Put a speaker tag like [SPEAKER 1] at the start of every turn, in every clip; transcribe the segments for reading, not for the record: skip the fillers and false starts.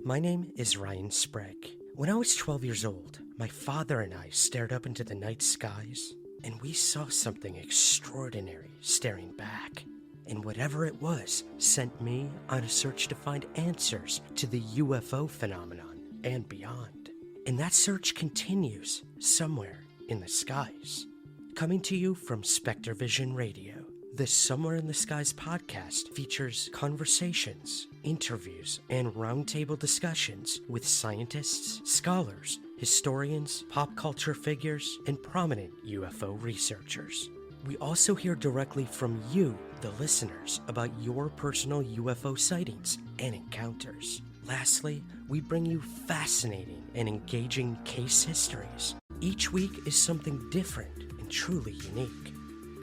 [SPEAKER 1] My name is Ryan Sprague. When I was 12 years old, my father and I stared up into the night skies, and we saw something extraordinary staring back. And whatever it was sent me on a search to find answers to the UFO phenomenon and beyond. And that search continues somewhere in the skies. Coming to you from Spectre Vision Radio, the Somewhere in the Skies podcast features conversations, interviews, and roundtable discussions with scientists, scholars, historians, pop culture figures, and prominent UFO researchers. We also hear directly from you, the listeners, about your personal UFO sightings and encounters. Lastly, we bring you fascinating and engaging case histories. Each week is something different and truly unique.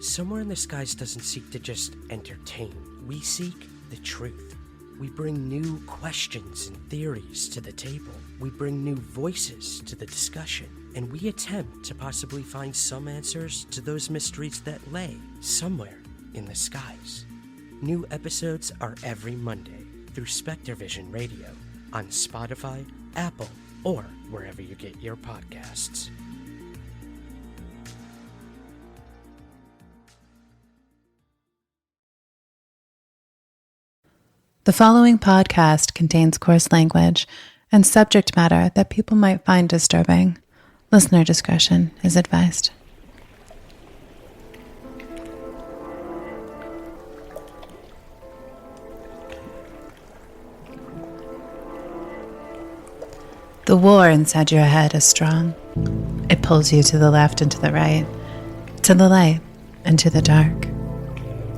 [SPEAKER 1] Somewhere in the Skies doesn't seek to just entertain. We seek the truth. We bring new questions and theories to the table. We bring new voices to the discussion. And we attempt to possibly find some answers to those mysteries that lay somewhere in the skies. New episodes are every Monday through Spectre Vision Radio on Spotify, Apple, or wherever you get your podcasts.
[SPEAKER 2] The following podcast contains coarse language and subject matter that people might find disturbing. Listener discretion is advised. The war inside your head is strong. It pulls you to the left and to the right, to the light and to the dark.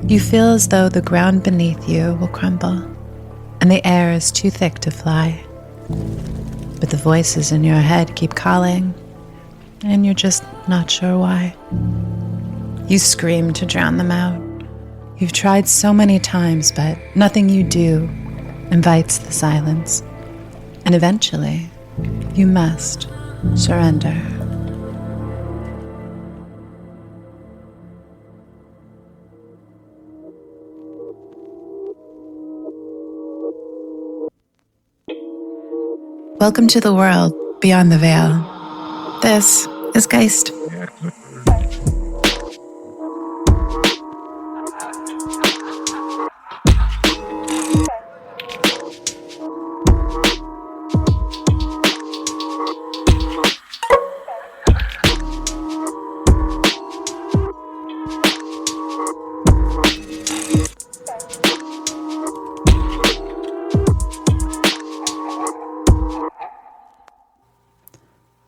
[SPEAKER 2] You feel as though the ground beneath you will crumble, and the air is too thick to fly. But the voices in your head keep calling, and you're just not sure why. You scream to drown them out. You've tried so many times, but nothing you do invites the silence. And eventually, you must surrender. Welcome to the world beyond the veil. This is Geist.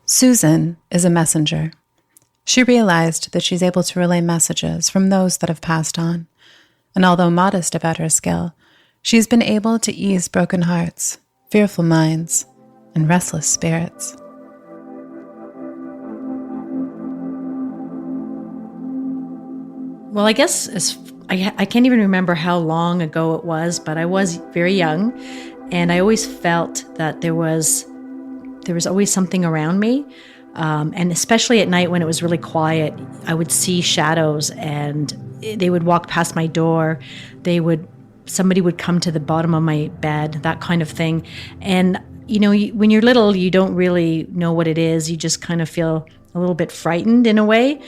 [SPEAKER 2] Susan is a messenger. She realized that she's able to relay messages from those that have passed on. And although modest about her skill, she's been able to ease broken hearts, fearful minds, and restless spirits.
[SPEAKER 3] Well, I guess I can't even remember how long ago it was, but I was very young, and I always felt that there was always something around me, and especially at night when it was really quiet, I would see shadows, and they would walk past my door. Somebody would come to the bottom of my bed, that kind of thing. And when you're little, you don't really know what it is. You just kind of feel a little bit frightened in a way.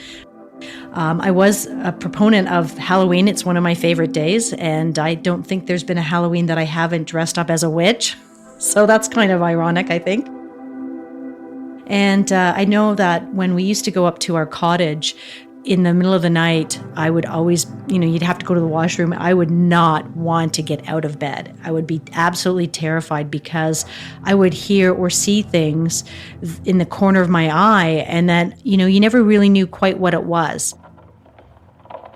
[SPEAKER 3] I was a proponent of Halloween. It's one of my favorite days, and I don't think there's been a Halloween that I haven't dressed up as a witch. So that's kind of ironic, I think. And I know that when we used to go up to our cottage in the middle of the night, I would always, you'd have to go to the washroom. I would not want to get out of bed. I would be absolutely terrified because I would hear or see things in the corner of my eye, and that, you never really knew quite what it was.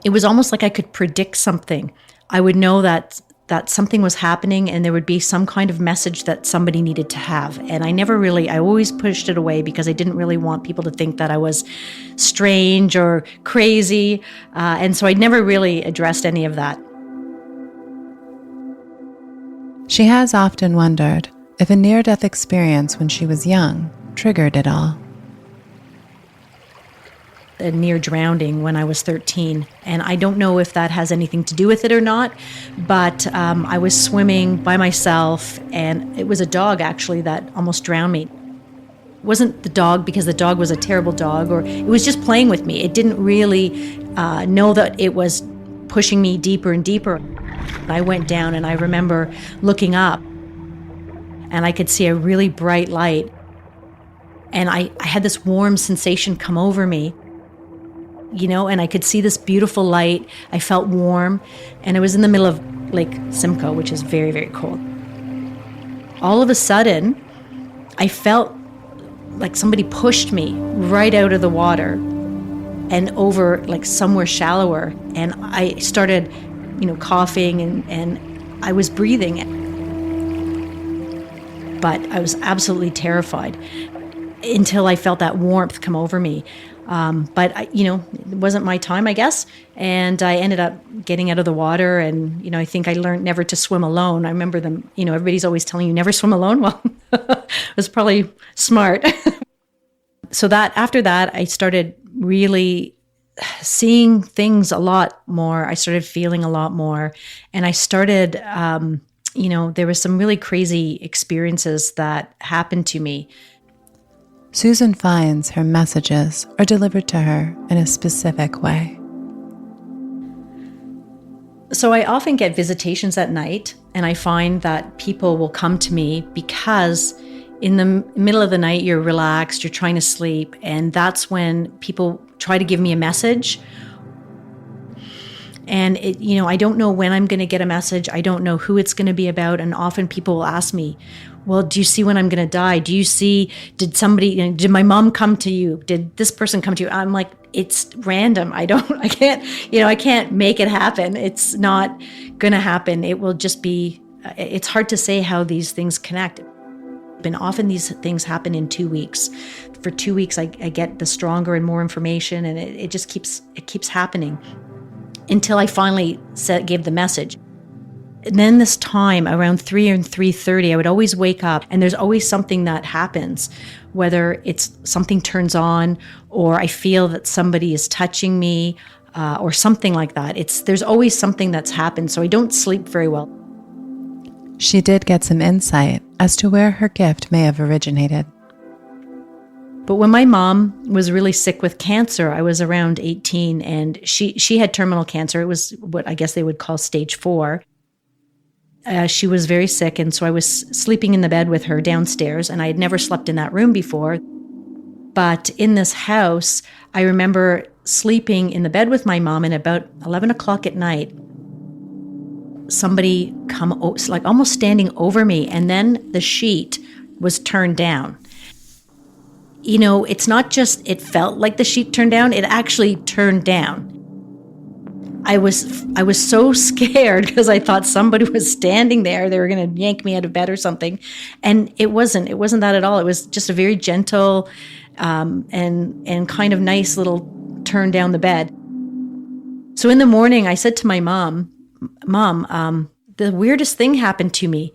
[SPEAKER 3] It was almost like I could predict something. I would know that something was happening, and there would be some kind of message that somebody needed to have. And I always pushed it away because I didn't really want people to think that I was strange or crazy. And so I never really addressed any of that.
[SPEAKER 2] She has often wondered if a near-death experience when she was young triggered it all.
[SPEAKER 3] near drowning when I was 13. And I don't know if that has anything to do with it or not, but I was swimming by myself, and it was a dog actually that almost drowned me. It wasn't the dog because the dog was a terrible dog, or it was just playing with me. It didn't really know that it was pushing me deeper and deeper. I went down, and I remember looking up, and I could see a really bright light. And I had this warm sensation come over me, and I could see this beautiful light. I felt warm, and I was in the middle of Lake Simcoe, which is very, very cold. All of a sudden, I felt like somebody pushed me right out of the water and over like somewhere shallower. And I started, coughing and I was breathing. But I was absolutely terrified until I felt that warmth come over me. But it wasn't my time, I guess. And I ended up getting out of the water, and, I think I learned never to swim alone. I remember them, everybody's always telling you never swim alone. Well, it was probably smart. So after that, I started really seeing things a lot more. I started feeling a lot more. And I started, there were some really crazy experiences that happened to me.
[SPEAKER 2] Susan finds her messages are delivered to her in a specific way.
[SPEAKER 3] So I often get visitations at night, and I find that people will come to me because in the middle of the night, you're relaxed, you're trying to sleep, and that's when people try to give me a message. And I don't know when I'm going to get a message. I don't know who it's going to be about. And often people will ask me, well, do you see when I'm going to die? Do you see, did my mom come to you? Did this person come to you? I'm like, it's random. I can't make it happen. It's not going to happen. It will just be, it's hard to say how these things connect. And often these things happen in 2 weeks. For 2 weeks, I get the stronger and more information, and it just keeps happening until I finally gave the message. And then this time around 3 and 3:30, I would always wake up, and there's always something that happens, whether it's something turns on or I feel that somebody is touching me or something like that. There's always something that's happened, so I don't sleep very well.
[SPEAKER 2] She did get some insight as to where her gift may have originated.
[SPEAKER 3] But when my mom was really sick with cancer, I was around 18, and she had terminal cancer. It was what I guess they would call stage 4. She was very sick, and so I was sleeping in the bed with her downstairs, and I had never slept in that room before. But in this house, I remember sleeping in the bed with my mom, and about 11 o'clock at night, somebody like almost standing over me, and then the sheet was turned down. It's not just it felt like the sheet turned down, it actually turned down. I was so scared because I thought somebody was standing there. They were going to yank me out of bed or something. And it wasn't that at all. It was just a very gentle and kind of nice little turn down the bed. So in the morning, I said to my Mom, the weirdest thing happened to me.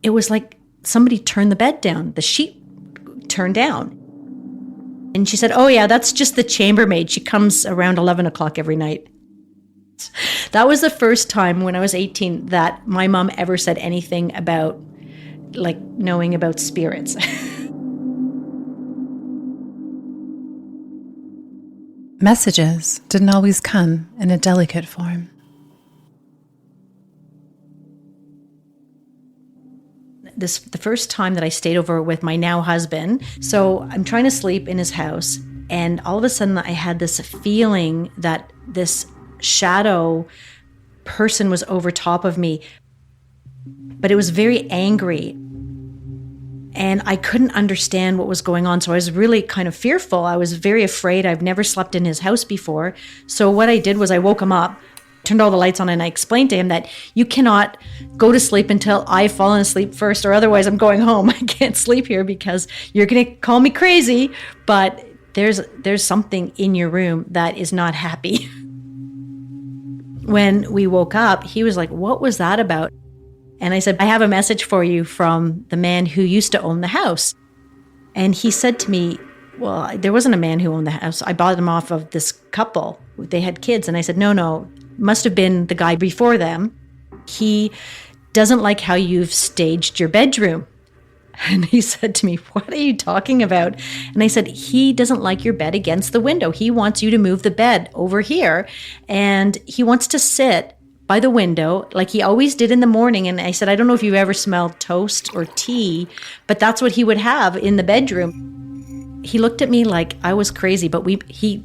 [SPEAKER 3] It was like somebody turned the bed down. The sheet turned down. And she said, oh yeah, that's just the chambermaid. She comes around 11 o'clock every night. That was the first time when I was 18 that my mom ever said anything about like knowing about spirits.
[SPEAKER 2] Messages didn't always come in a delicate form.
[SPEAKER 3] The first time that I stayed over with my now husband, so I'm trying to sleep in his house, and all of a sudden I had this feeling that this shadow person was over top of me, but it was very angry, and I couldn't understand what was going on. So I was really kind of fearful. I was very afraid. I've never slept in his house before. So what I did was I woke him up, turned all the lights on, and I explained to him that you cannot go to sleep until I've fallen asleep first, or otherwise I'm going home. I can't sleep here because you're going to call me crazy, but there's something in your room that is not happy. When we woke up, he was like, what was that about? And I said, I have a message for you from the man who used to own the house. And he said to me, well, there wasn't a man who owned the house. I bought them off of this couple. They had kids. And I said, no, must have been the guy before them. He doesn't like how you've staged your bedroom. And he said to me, what are you talking about? And I said, he doesn't like your bed against the window. He wants you to move the bed over here. And he wants to sit by the window like he always did in the morning. And I said, I don't know if you've ever smelled toast or tea, but that's what he would have in the bedroom. He looked at me like I was crazy, but he,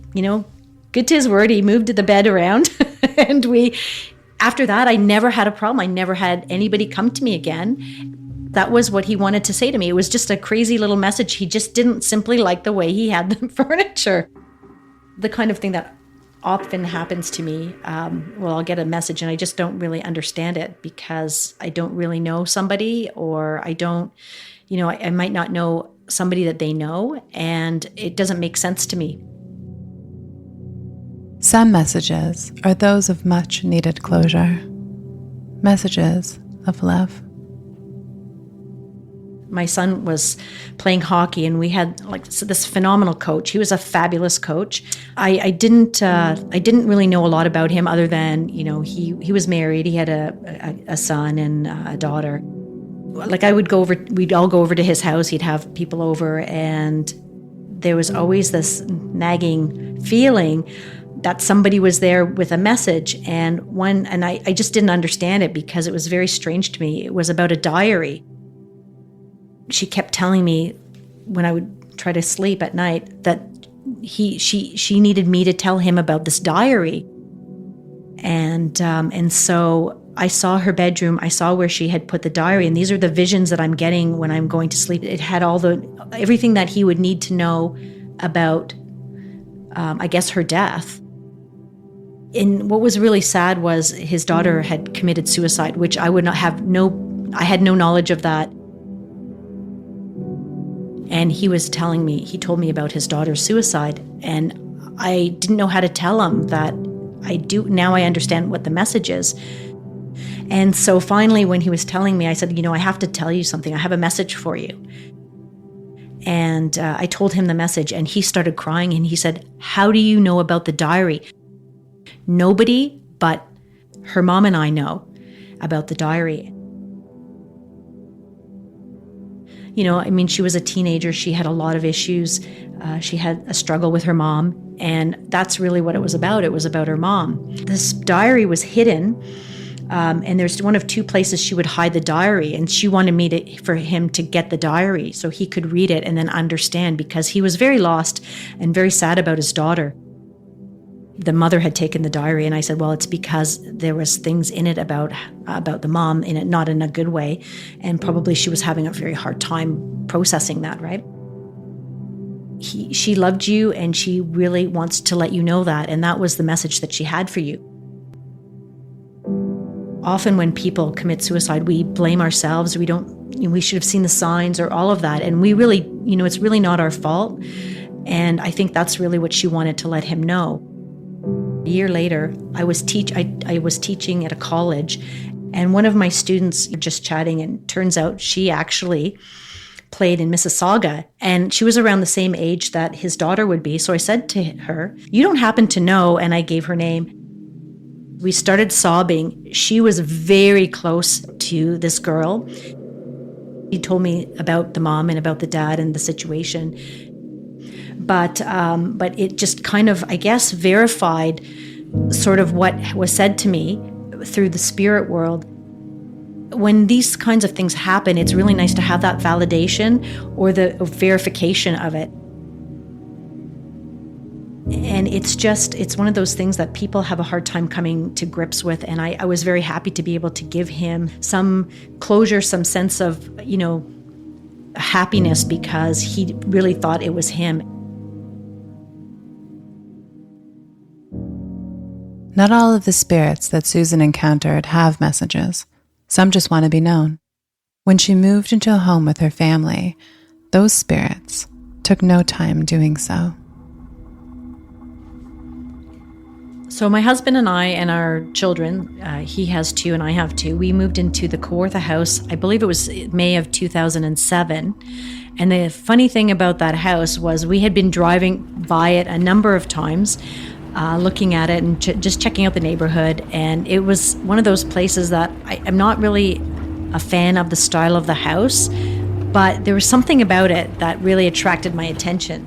[SPEAKER 3] good to his word, he moved the bed around. And after that, I never had a problem. I never had anybody come to me again. That was what he wanted to say to me. It was just a crazy little message. He just didn't simply like the way he had the furniture. The kind of thing that often happens to me, I'll get a message and I just don't really understand it because I don't really know somebody, or I don't, I might not know somebody that they know, and it doesn't make sense to me.
[SPEAKER 2] Some messages are those of much needed closure. Messages of love.
[SPEAKER 3] My son was playing hockey, and we had this phenomenal coach. He was a fabulous coach. I didn't really know a lot about him other than, he was married. He had a son and a daughter. We'd all go over to his house. He'd have people over, and there was always this nagging feeling that somebody was there with a message. And I just didn't understand it because it was very strange to me. It was about a diary. She kept telling me when I would try to sleep at night that she needed me to tell him about this diary. And so I saw her bedroom. I saw where she had put the diary, and these are the visions that I'm getting when I'm going to sleep. It had everything that he would need to know about, her death. And what was really sad was his daughter had committed suicide, which I had no knowledge of that. And he told me about his daughter's suicide, and I didn't know how to tell him that I do. Now I understand what the message is. And so finally, when he was telling me, I said, I have to tell you something. I have a message for you. And I told him the message, and he started crying, and he said, how do you know about the diary? Nobody but her mom and I know about the diary. She was a teenager. She had a lot of issues. She had a struggle with her mom, and that's really what it was about. It was about her mom. This diary was hidden, and there's one of two places she would hide the diary, and she wanted for him to get the diary so he could read it and then understand, because he was very lost and very sad about his daughter. The mother had taken the diary, and I said, well, it's because there was things in it about the mom, in it, not in a good way, and probably she was having a very hard time processing that, right? She loved you, and she really wants to let you know that, and that was the message that she had for you. Often when people commit suicide, we blame ourselves. We should have seen the signs or all of that, and we really, it's really not our fault, and I think that's really what she wanted to let him know. A year later, I was teaching at a college, and one of my students just chatting, and turns out she actually played in Mississauga, and she was around the same age that his daughter would be. So I said to her, you don't happen to know, and I gave her name. We started sobbing. She was very close to this girl. He told me about the mom and about the dad and the situation. But it just kind of, I guess, verified sort of what was said to me through the spirit world. When these kinds of things happen, it's really nice to have that validation or the verification of it. And it's one of those things that people have a hard time coming to grips with. And I was very happy to be able to give him some closure, some sense of, happiness, because he really thought it was him.
[SPEAKER 2] Not all of the spirits that Susan encountered have messages. Some just want to be known. When she moved into a home with her family, those spirits took no time doing so.
[SPEAKER 3] So my husband and I and our children, he has 2 and I have 2, we moved into the Kawartha house, I believe it was May of 2007. And the funny thing about that house was we had been driving by it a number of times, looking at it and just checking out the neighborhood. And it was one of those places that I'm not really a fan of the style of the house, but there was something about it that really attracted my attention.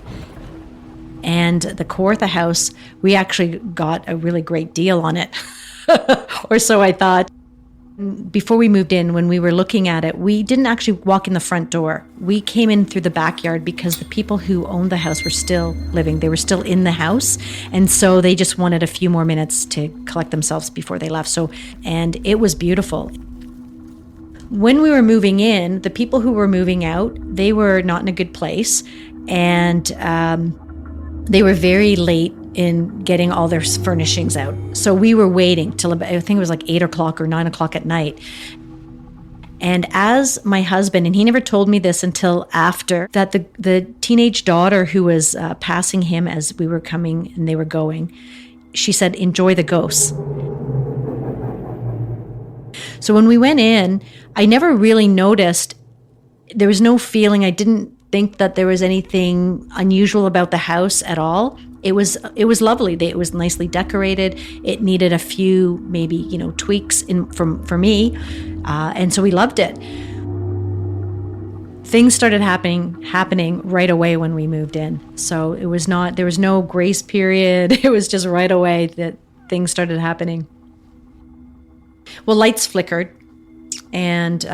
[SPEAKER 3] And the Kawartha house, we actually got a really great deal on it, or so I thought. Before we moved in, when we were looking at it, we didn't actually walk in the front door. We came in through the backyard because the people who owned the house were still living. They were still in the house. And so they just wanted a few more minutes to collect themselves before they left. And it was beautiful. When we were moving in, the people who were moving out, they were not in a good place. And they were very late in getting all their furnishings out. So we were waiting till about, I think it was like 8 o'clock or 9 o'clock at night. And as my husband, and he never told me this until after, that the teenage daughter who was passing him as we were coming and they were going, she said, "Enjoy the ghosts." So when we went in, I never really noticed, there was no feeling, I didn't think that there was anything unusual about the house at all. It was lovely. It was nicely decorated. It needed a few maybe tweaks for me, and so we loved it. Things started happening right away when we moved in. So there was no grace period. It was just right away that things started happening. Well, lights flickered, and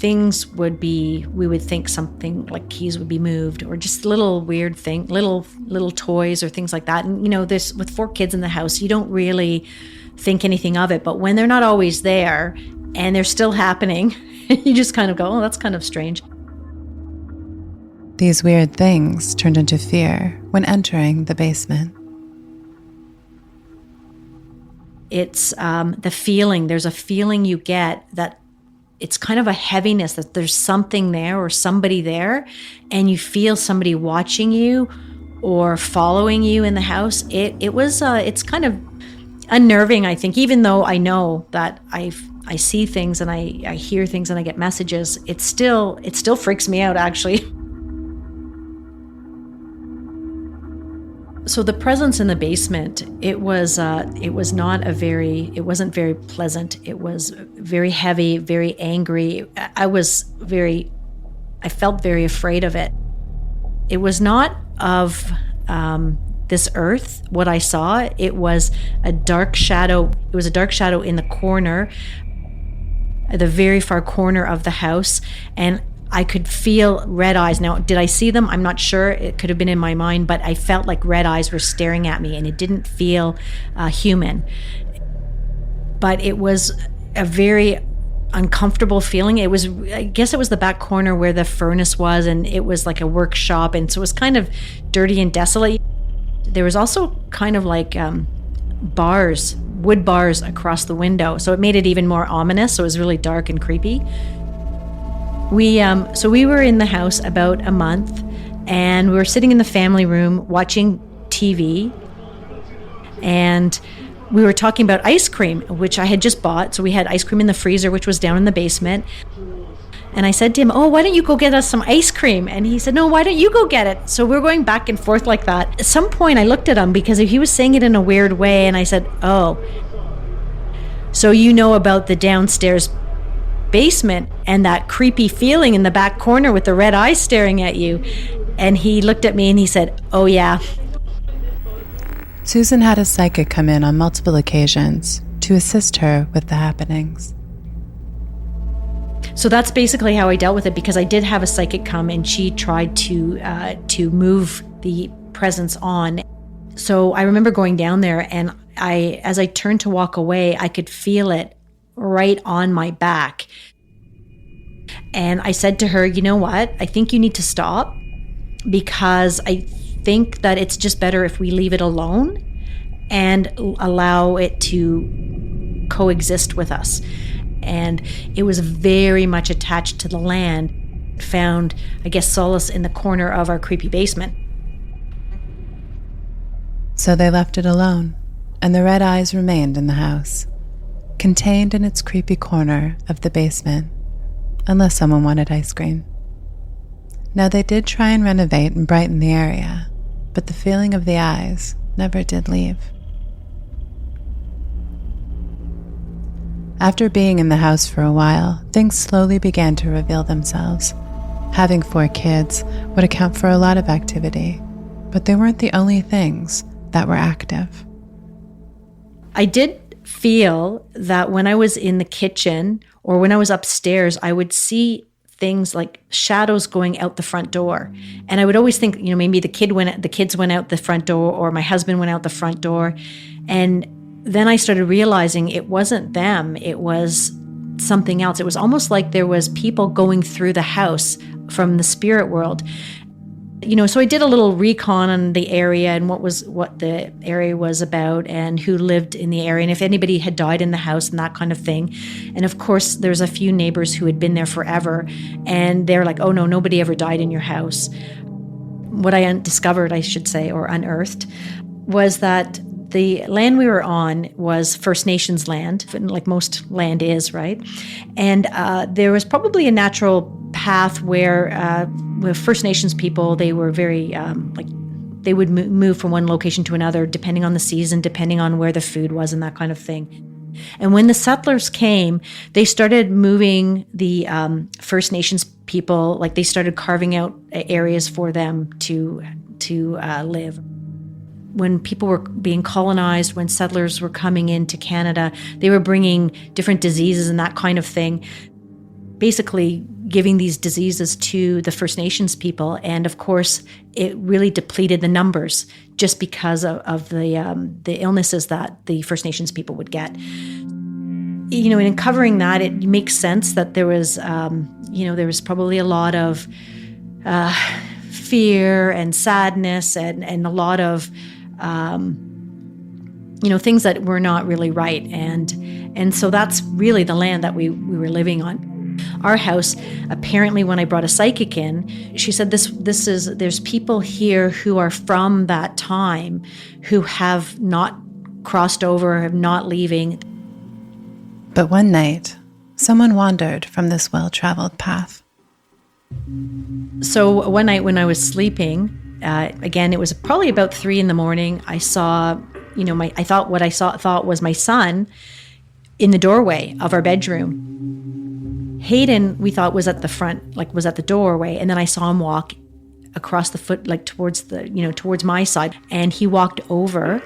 [SPEAKER 3] we would think something like keys would be moved, or just little weird little toys or things like that. And this, with 4 kids in the house, you don't really think anything of it. But when they're not always there and they're still happening, you just kind of go, "Oh, that's kind of strange."
[SPEAKER 2] These weird things turned into fear when entering the basement.
[SPEAKER 3] It's the feeling. There's a feeling you get that it's kind of a heaviness, that there's something there or somebody there, and you feel somebody watching you or following you in the house. It's kind of unnerving, I think, even though I know that I see things and I hear things and I get messages. It still freaks me out, actually. So the presence in the basement, it wasn't very pleasant. It was very heavy, very angry. I felt very afraid of it. It was not of this earth, what I saw. It was a dark shadow. It was a dark shadow in the corner, the very far corner of the house. And I could feel red eyes. Now, did I see them? I'm not sure. It could have been in my mind, but I felt like red eyes were staring at me, and it didn't feel human. But it was a very uncomfortable feeling. I guess it was the back corner where the furnace was, and it was like a workshop, and so it was kind of dirty and desolate. There was also kind of like wood bars across the window, so it made it even more ominous. So it was really dark and creepy. We were in the house about a month, and we were sitting in the family room watching TV, and we were talking about ice cream, which I had just bought. So we had ice cream in the freezer, which was down in the basement. And I said to him, "Oh, why don't you go get us some ice cream?" And he said, "No, why don't you go get it?" So we're going back and forth like that. At some point, I looked at him because he was saying it in a weird way, and I said, "Oh, so you know about the downstairs basement and that creepy feeling in the back corner with the red eyes staring at you?" And he looked at me and he said, "Oh yeah."
[SPEAKER 2] Susan had a psychic come in on multiple occasions to assist her with the happenings.
[SPEAKER 3] So that's basically how I dealt with it, because I did have a psychic come, and she tried to move the presence on. So I remember going down there, and as I turned to walk away, I could feel it right on my back. And I said to her, "You know what? I think you need to stop, because I think that it's just better if we leave it alone and allow it to coexist with us." And it was very much attached to the land, found, I guess, solace in the corner of our creepy basement.
[SPEAKER 2] So they left it alone and the red eyes remained in the house, contained in its creepy corner of the basement, unless someone wanted ice cream. Now, they did try and renovate and brighten the area, but the feeling of the eyes never did leave. After being in the house for a while, things slowly began to reveal themselves. Having 4 kids would account for a lot of activity, but they weren't the only things that were active.
[SPEAKER 3] I did feel that when I was in the kitchen or when I was upstairs, I would see things like shadows going out the front door. And I would always think, maybe the kids went out the front door, or my husband went out the front door. And then I started realizing it wasn't them, it was something else. It was almost like there was people going through the house from the spirit world. So I did a little recon on the area and what the area was about and who lived in the area and if anybody had died in the house and that kind of thing. And of course, there's a few neighbors who had been there forever, and they're like, "Oh no, nobody ever died in your house." What I discovered, I should say, or unearthed, was that the land we were on was First Nations land, like most land is, right? And there was probably a natural path where with First Nations people, they were very, they would move from one location to another, depending on the season, depending on where the food was and that kind of thing. And when the settlers came, they started moving the First Nations people, like they started carving out areas for them to live. When people were being colonized, when settlers were coming into Canada, they were bringing different diseases and that kind of thing, basically giving these diseases to the First Nations people. And of course, it really depleted the numbers just because of the illnesses that the First Nations people would get. And in covering that, it makes sense that there was, there was probably a lot of fear and sadness and a lot of things that were not really right. And so that's really the land that we were living on. Our house, apparently when I brought a psychic in, she said there's people here who are from that time who have not crossed over, have not leaving.
[SPEAKER 2] But one night, someone wandered from this well-traveled path.
[SPEAKER 3] So one night when I was sleeping, again, it was probably about 3 a.m. I saw, I thought was my son in the doorway of our bedroom. Hayden, we thought was at the front, was at the doorway. And then I saw him walk across the foot, towards my side. And he walked over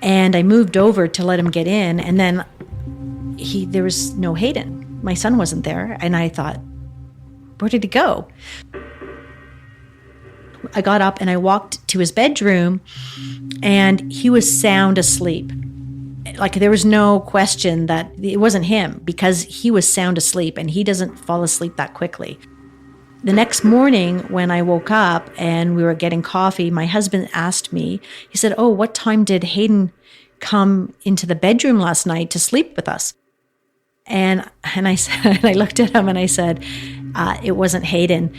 [SPEAKER 3] and I moved over to let him get in. And then there was no Hayden. My son wasn't there. And I thought, where did he go? I got up and I walked to his bedroom and he was sound asleep. There was no question that it wasn't him because he was sound asleep and he doesn't fall asleep that quickly. The next morning when I woke up and we were getting coffee, my husband asked me, he said, "Oh, what time did Hayden come into the bedroom last night to sleep with us?" And I said, and I looked at him and I said, "It wasn't Hayden.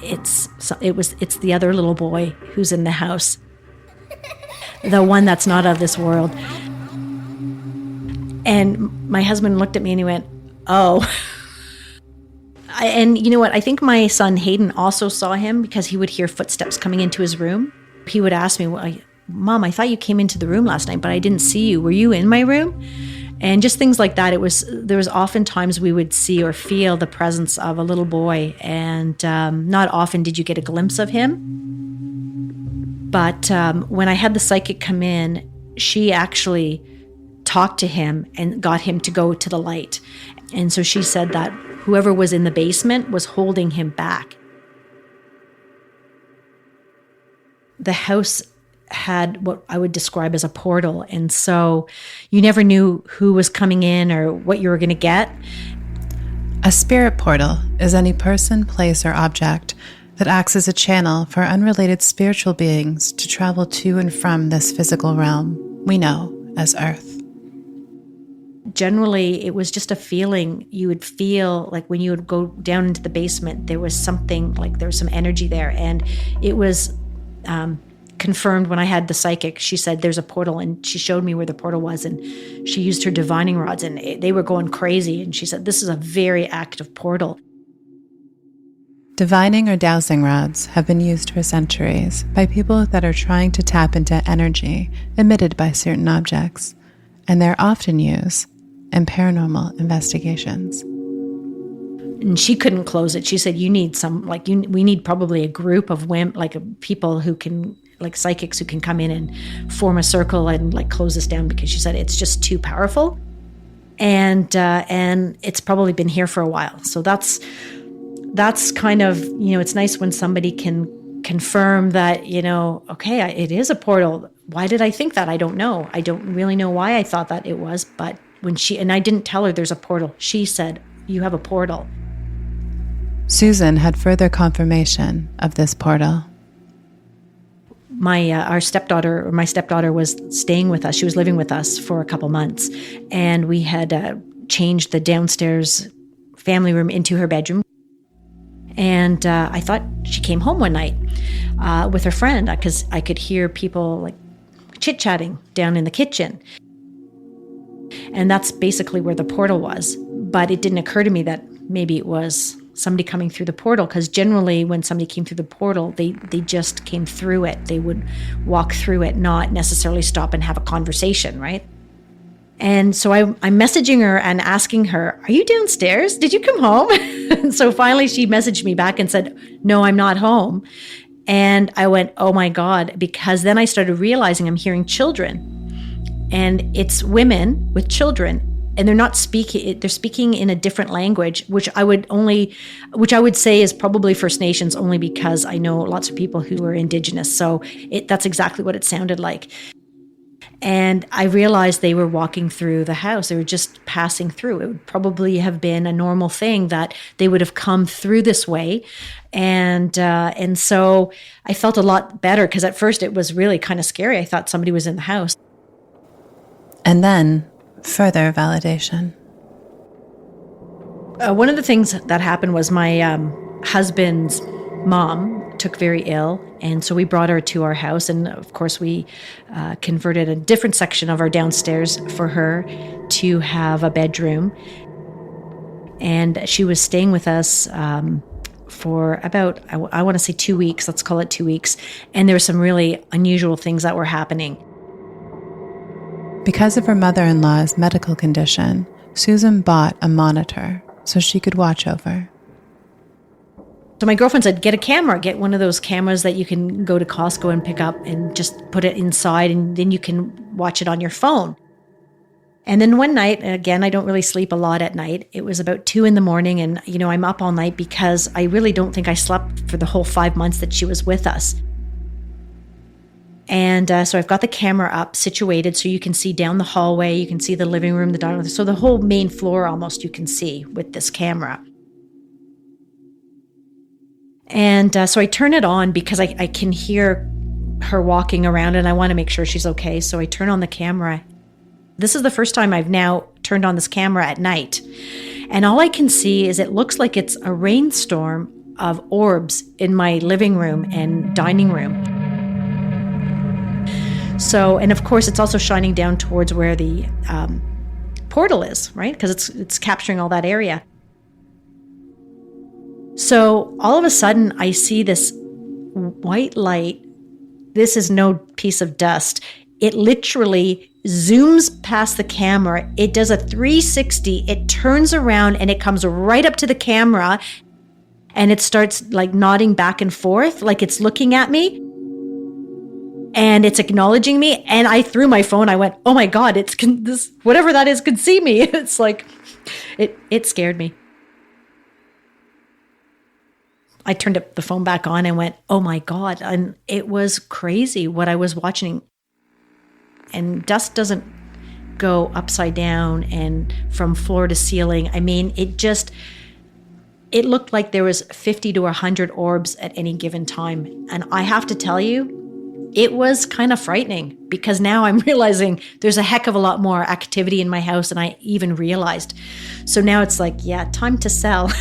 [SPEAKER 3] It's the other little boy who's in the house, the one that's not of this world." And my husband looked at me and he went, "Oh." And you know what? I think my son Hayden also saw him because he would hear footsteps coming into his room. He would ask me, "Well, Mom, I thought you came into the room last night, but I didn't see you. Were you in my room?" And just things like that. There was often times we would see or feel the presence of a little boy, and not often did you get a glimpse of him. But when I had the psychic come in, she actually talked to him and got him to go to the light. And so she said that whoever was in the basement was holding him back. The house had what I would describe as a portal. And so you never knew who was coming in or what you were going to get.
[SPEAKER 2] A spirit portal is any person, place, or object that acts as a channel for unrelated spiritual beings to travel to and from this physical realm we know as Earth.
[SPEAKER 3] Generally, it was just a feeling you would feel like when you would go down into the basement, there was something, there was some energy there. And it was confirmed when I had the psychic. She said there's a portal, and she showed me where the portal was, and she used her divining rods, and they were going crazy. And she said, this is a very active portal.
[SPEAKER 2] Divining or dowsing rods have been used for centuries by people that are trying to tap into energy emitted by certain objects, and they're often used in paranormal investigations.
[SPEAKER 3] And she couldn't close it. She said, you need we need probably a group of women, people who can, like psychics who can come in and form a circle and like close this down, because she said it's just too powerful. And it's probably been here for a while. So that's kind of, it's nice when somebody can confirm that, okay, it is a portal. Why did I think that? I don't know. I don't really know why I thought that it was, but and I didn't tell her there's a portal. She said, you have a portal.
[SPEAKER 2] Susan had further confirmation of this portal.
[SPEAKER 3] My stepdaughter was staying with us. She was living with us for a couple months, and we had changed the downstairs family room into her bedroom. And I thought she came home one night with her friend, because I could hear people like chit-chatting down in the kitchen. And that's basically where the portal was. But it didn't occur to me that maybe it was somebody coming through the portal, because generally when somebody came through the portal, they just came through it. They would walk through it, not necessarily stop and have a conversation, right? And so I'm messaging her and asking her, are you downstairs? Did you come home? And so finally she messaged me back and said, no, I'm not home. And I went, oh my God, because then I started realizing I'm hearing children, and it's women with children. And they're not speaking, they're speaking in a different language, which I would say is probably First Nations, only because I know lots of people who are Indigenous. So that's exactly what it sounded like. And I realized they were walking through the house. They were just passing through. It would probably have been a normal thing that they would have come through this way. And so I felt a lot better, because at first it was really kind of scary. I thought somebody was in the house.
[SPEAKER 2] And then further validation.
[SPEAKER 3] One of the things that happened was my husband's mom took very ill, and so we brought her to our house, and of course we converted a different section of our downstairs for her to have a bedroom. And she was staying with us for about, I want to say 2 weeks, let's call it 2 weeks, and there were some really unusual things that were happening.
[SPEAKER 2] Because of her mother-in-law's medical condition, Susan bought a monitor so she could watch over.
[SPEAKER 3] So my girlfriend said, get a camera, get one of those cameras that you can go to Costco and pick up and just put it inside, and then you can watch it on your phone. And then one night, again, I don't really sleep a lot at night. It was about 2 a.m, and I'm up all night because I really don't think I slept for the whole 5 months that she was with us. And so I've got the camera up, situated, so you can see down the hallway, you can see the living room, the dining room, so the whole main floor almost you can see with this camera. And so I turn it on because I can hear her walking around, and I want to make sure she's okay. So I turn on the camera. This is the first time I've now turned on this camera at night. And all I can see is it looks like it's a rainstorm of orbs in my living room and dining room. So, and of course, it's also shining down towards where the portal is, right? Because it's capturing all that area. So all of a sudden, I see this white light. This is no piece of dust. It literally zooms past the camera. It does a 360. It turns around and it comes right up to the camera, and it starts like nodding back and forth, like it's looking at me. And it's acknowledging me, and I threw my phone. I went, "Oh my God! This whatever that is can see me." It's like, it scared me. I turned up the phone back on and went, "Oh my God!" And it was crazy what I was watching. And dust doesn't go upside down and from floor to ceiling. I mean, it looked like there was 50 to 100 orbs at any given time, and I have to tell you, it was kind of frightening, because now I'm realizing there's a heck of a lot more activity in my house than I even realized. So now it's like, yeah, time to sell.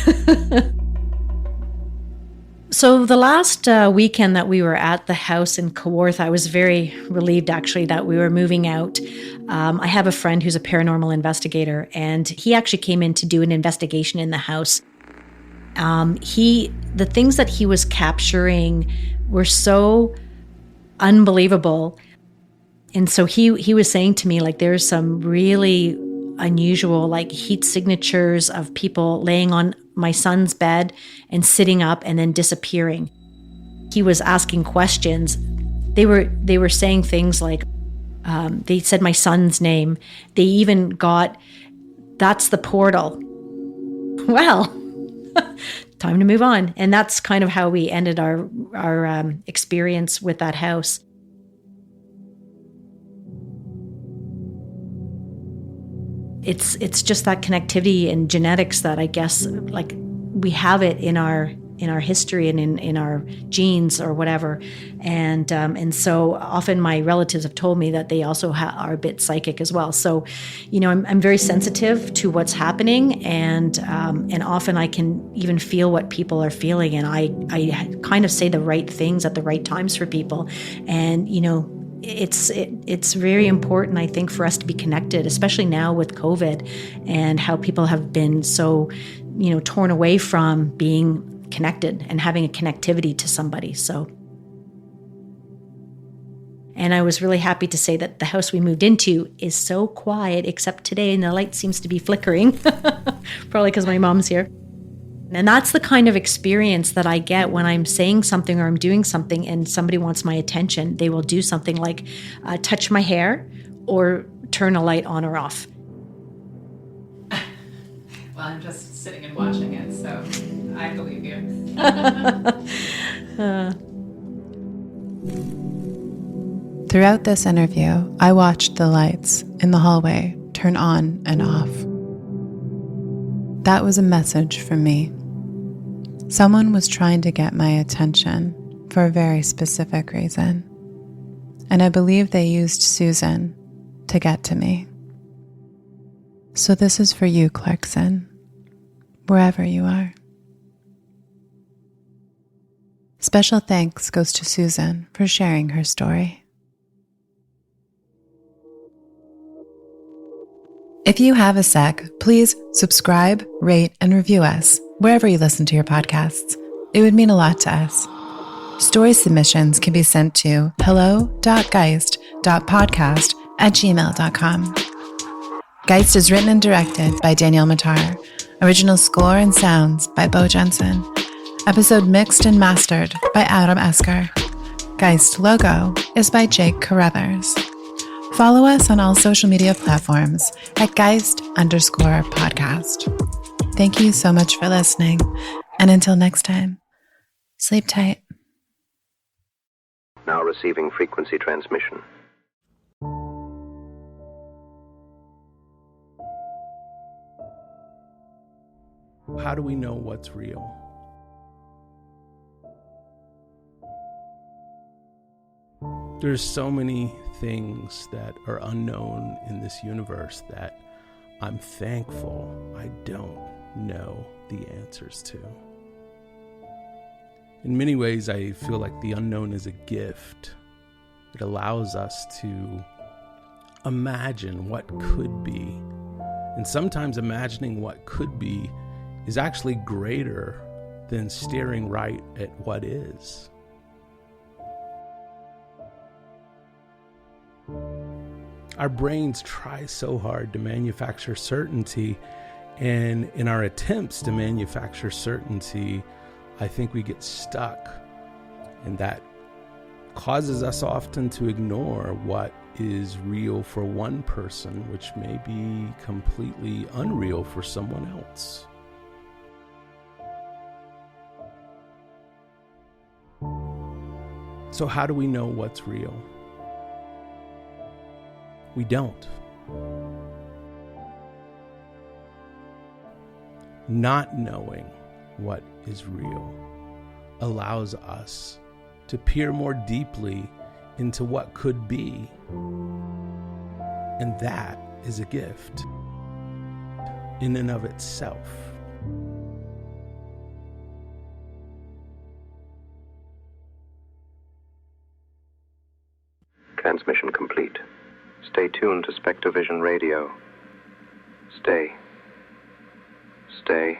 [SPEAKER 3] So the last weekend that we were at the house in Carruthers, I was very relieved actually that we were moving out. I have a friend who's a paranormal investigator, and he actually came in to do an investigation in the house. The things that he was capturing were so unbelievable. And so he was saying to me, like, there's some really unusual, like, heat signatures of people laying on my son's bed and sitting up and then disappearing. He was asking questions. They were saying things like, they said my son's name. They even got, "That's the portal." Well, time to move on. And that's kind of how we ended our experience with that house. It's just that connectivity and genetics that I guess, like, we have it in our history and in our genes or whatever, and so often my relatives have told me that they also are a bit psychic as well. So, I'm very sensitive to what's happening, and often I can even feel what people are feeling, and I kind of say the right things at the right times for people, and it's very important, I think, for us to be connected, especially now with COVID and how people have been so, torn away from being connected and having a connectivity to somebody. So, and I was really happy to say that the house we moved into is so quiet, except today, and the light seems to be flickering, probably because my mom's here. And that's the kind of experience that I get when I'm saying something or I'm doing something and somebody wants my attention. They will do something like touch my hair or turn a light on or off.
[SPEAKER 4] Well, I'm just sitting and watching it, so I believe you.
[SPEAKER 2] Throughout this interview, I watched the lights in the hallway turn on and off. That was a message from me. Someone was trying to get my attention for a very specific reason, and I believe they used Susan to get to me. So this is for you, Clarkson, wherever you are. Special thanks goes to Susan for sharing her story. If you have a sec, please subscribe, rate, and review us wherever you listen to your podcasts. It would mean a lot to us. Story submissions can be sent to hello.geist.podcast@gmail.com. Geist is written and directed by Danielle Matar. Original score and sounds by Beau Jensen. Episode mixed and mastered by Esker. Geist logo is by Jake Carruthers. Follow us on all social media platforms at Geist_podcast. Thank you so much for listening. And until next time, sleep tight.
[SPEAKER 5] Now receiving frequency transmission.
[SPEAKER 6] How do we know what's real? There's so many things that are unknown in this universe that I'm thankful I don't know the answers to. In many ways, I feel like the unknown is a gift. It allows us to imagine what could be. And sometimes imagining what could be is actually greater than staring right at what is. Our brains try so hard to manufacture certainty, and in our attempts to manufacture certainty, I think we get stuck, and that causes us often to ignore what is real for one person, which may be completely unreal for someone else. So how do we know what's real? We don't. Not knowing what is real allows us to peer more deeply into what could be. And that is a gift in and of itself.
[SPEAKER 5] Transmission complete. Stay tuned to Spectrovision Radio. Stay. Stay.